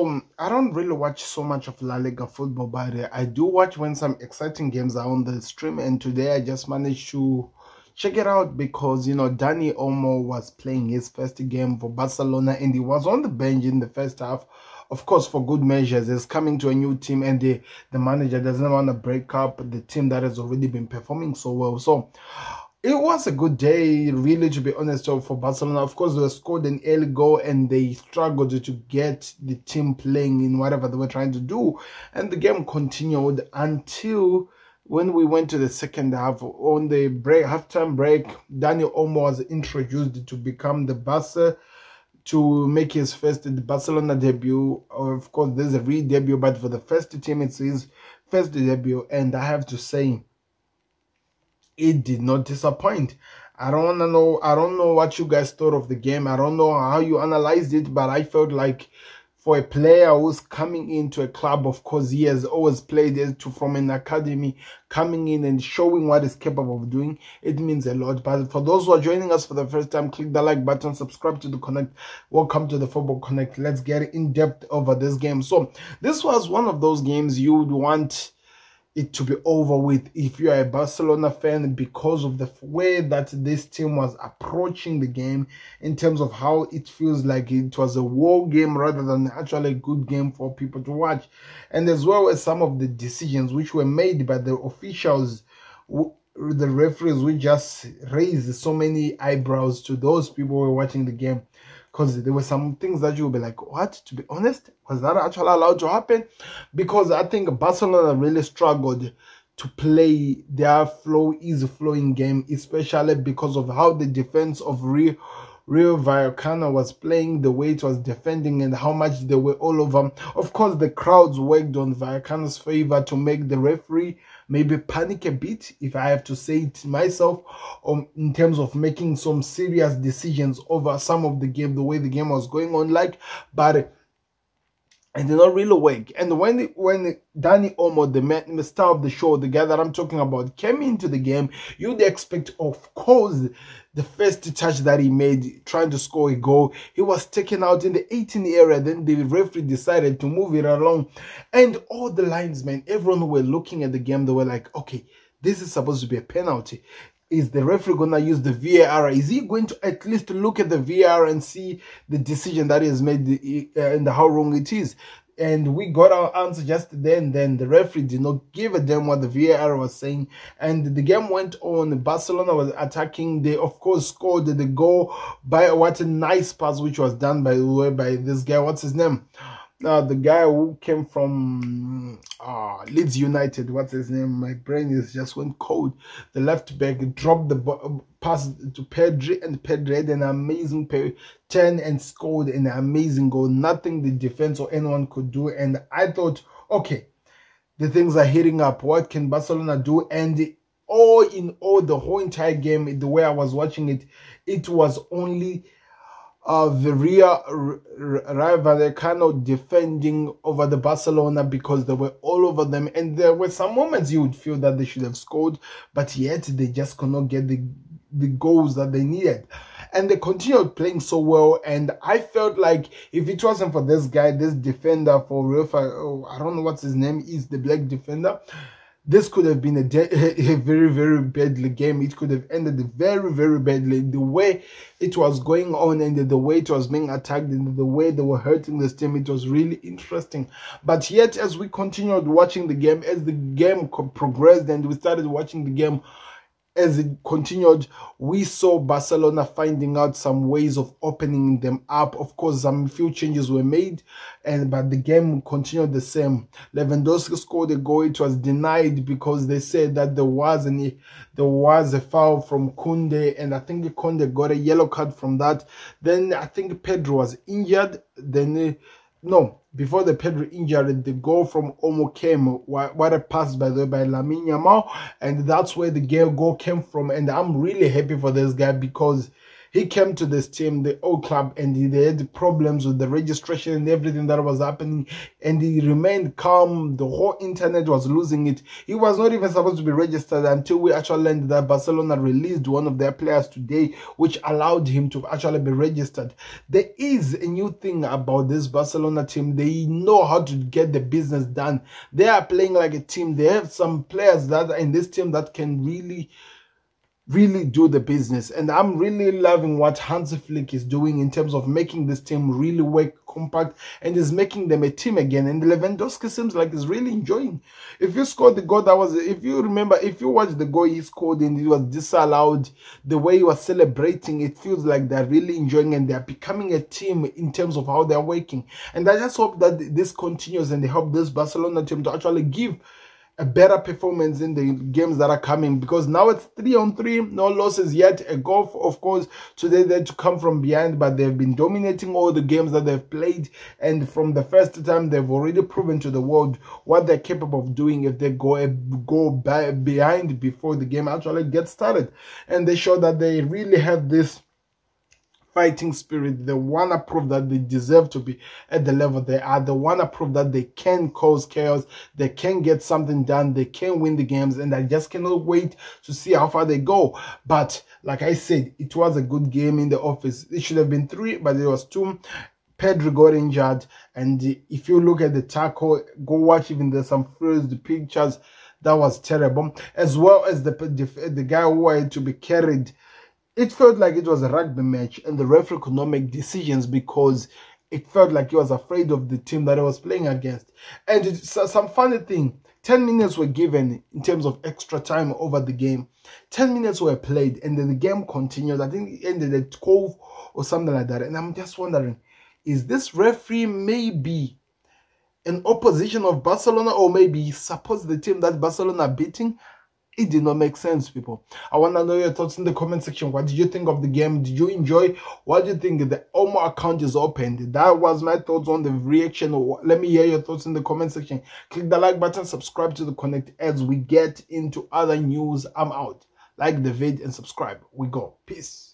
I don't really watch so much of La Liga football, but I do watch when some exciting games are on the stream. And today I just managed to check it out because Dani Olmo was playing his first game for Barcelona, and he was on the bench in the first half. Of course, for good measures, he's coming to a new team, and the manager doesn't want to break up the team that has already been performing so well. So it was a good day, really, to be honest, for Barcelona. Of course, they scored an early goal and they struggled to get the team playing in whatever they were trying to do. And the game continued until when we went to the second half. On the halftime break, Dani Olmo was introduced to become the Barca, to make his first Barcelona debut. Of course, there's a re-debut, but for the first team, it's his first debut. And I have to say, it did not disappoint. I don't know what you guys thought of the game. I don't know how you analyzed it, but I felt like for a player who's coming into a club, of course, he has always played from an academy, coming in and showing what he's capable of doing. It means a lot. But for those who are joining us for the first time, click the like button, subscribe to the Connect. Welcome to the Football Connect. Let's get in depth over this game. So this was one of those games you would want it to be over with if you are a Barcelona fan, because of the way that this team was approaching the game, in terms of how it feels like it was a war game rather than actually a good game for people to watch, and as well as some of the decisions which were made by the officials. The referees will just raise so many eyebrows to those people who were watching the game, because there were some things that you will be like, what? To be honest, was that actually allowed to happen? Because I think Barcelona really struggled to play their easy flowing game, especially because of how the defense of Rio Vallecano was playing, the way it was defending, and how much they were all over. Of course, the crowds worked on Vallecano's favor to make the referee maybe panic a bit, if I have to say it myself, in terms of making some serious decisions over some of the game, the way the game was going on. But it did not really work. And when Dani Olmo, the star of the show, the guy that I'm talking about, came into the game, you'd expect, of course, the first touch that he made, trying to score a goal, he was taken out in the 18 area. Then the referee decided to move it along. And all the linesmen, everyone who were looking at the game, they were like, okay, this is supposed to be a penalty. Is the referee going to use the VAR? Is he going to at least look at the VAR and see the decision that is made and how wrong it is? And we got our answer just then. Then the referee did not give a damn what the VAR was saying. And the game went on. Barcelona was attacking. They, of course, scored the goal by what a nice pass, which was done by this guy. What's his name? The guy who came from Leeds United. What's his name? My brain is just went cold. The left back dropped the pass to Pedri, and Pedri had an amazing turn and scored an amazing goal. Nothing the defense or anyone could do. And I thought, okay, the things are heating up. What can Barcelona do? And all in all, the whole entire game, the way I was watching it, it was only the Rio Vallecano defending over the Barcelona, because they were all over them, and there were some moments you would feel that they should have scored, but yet they just could not get the goals that they needed. And they continued playing so well, and I felt like if it wasn't for this guy, this defender for Rio, I don't know what his name is, the black defender, this could have been a very, very badly game. It could have ended very, very badly. The way it was going on, and the way it was being attacked, and the way they were hurting this team, it was really interesting. But yet, as we continued watching the game, as the game progressed and we started watching the game, as it continued, we saw Barcelona finding out some ways of opening them up. Of course, some few changes were made, but the game continued the same. Lewandowski scored a goal. It was denied because they said that there was a foul from Koundé, and I think Koundé got a yellow card from that. Then I think Pedro was injured. Then no, before the Pedro injury, the goal from Olmo came. What a pass by Lamine Yamal, and that's where the goal came from. And I'm really happy for this guy, because He came to this team, the old club, and they had problems with the registration and everything that was happening, and he remained calm. The whole internet was losing it. He was not even supposed to be registered until we actually learned that Barcelona released one of their players today, which allowed him to actually be registered. There is a new thing about this Barcelona team. They know how to get the business done. They are playing like a team. They have some players that are in this team that can really do the business, and I'm really loving what Hansi Flick is doing in terms of making this team really work compact and is making them a team again. And Lewandowski seems like he's really enjoying. If you scored the goal, that was, if you remember, if you watch the goal he scored and it was disallowed, the way he was celebrating, it feels like they're really enjoying and they're becoming a team in terms of how they're working. And I just hope that this continues and they help this Barcelona team to actually give a better performance in the games that are coming, because now it's 3-on-3, no losses yet. A goal, of course, today they had to come from behind, but they've been dominating all the games that they've played, and from the first time they've already proven to the world what they're capable of doing if they go behind before the game actually gets started. And they show that they really have this fighting spirit. They want to prove that they deserve to be at the level they are. They want to prove that they can cause chaos, they can get something done, they can win the games, and I just cannot wait to see how far they go. But like I said, it was a good game in the office. It should have been 3, but it was 2. Pedro got injured, and if you look at the tackle, go watch even there's some first pictures. That was terrible, as well as the guy who had to be carried. It felt like it was a rugby match, and the referee could not make decisions because it felt like he was afraid of the team that he was playing against. And it's some funny thing, 10 minutes were given in terms of extra time over the game. 10 minutes were played, and then the game continued. I think it ended at 12 or something like that. And I'm just wondering, is this referee maybe an opposition of Barcelona, or maybe he supports the team that Barcelona are beating? It did not make sense, people. I want to know your thoughts in the comment section. What did you think of the game? Did you enjoy? What do you think? The Olmo account is opened. That was my thoughts on the reaction. Let me hear your thoughts in the comment section. Click the like button, subscribe to the Connect as we get into other news. I'm out. Like the vid and subscribe. We go. Peace.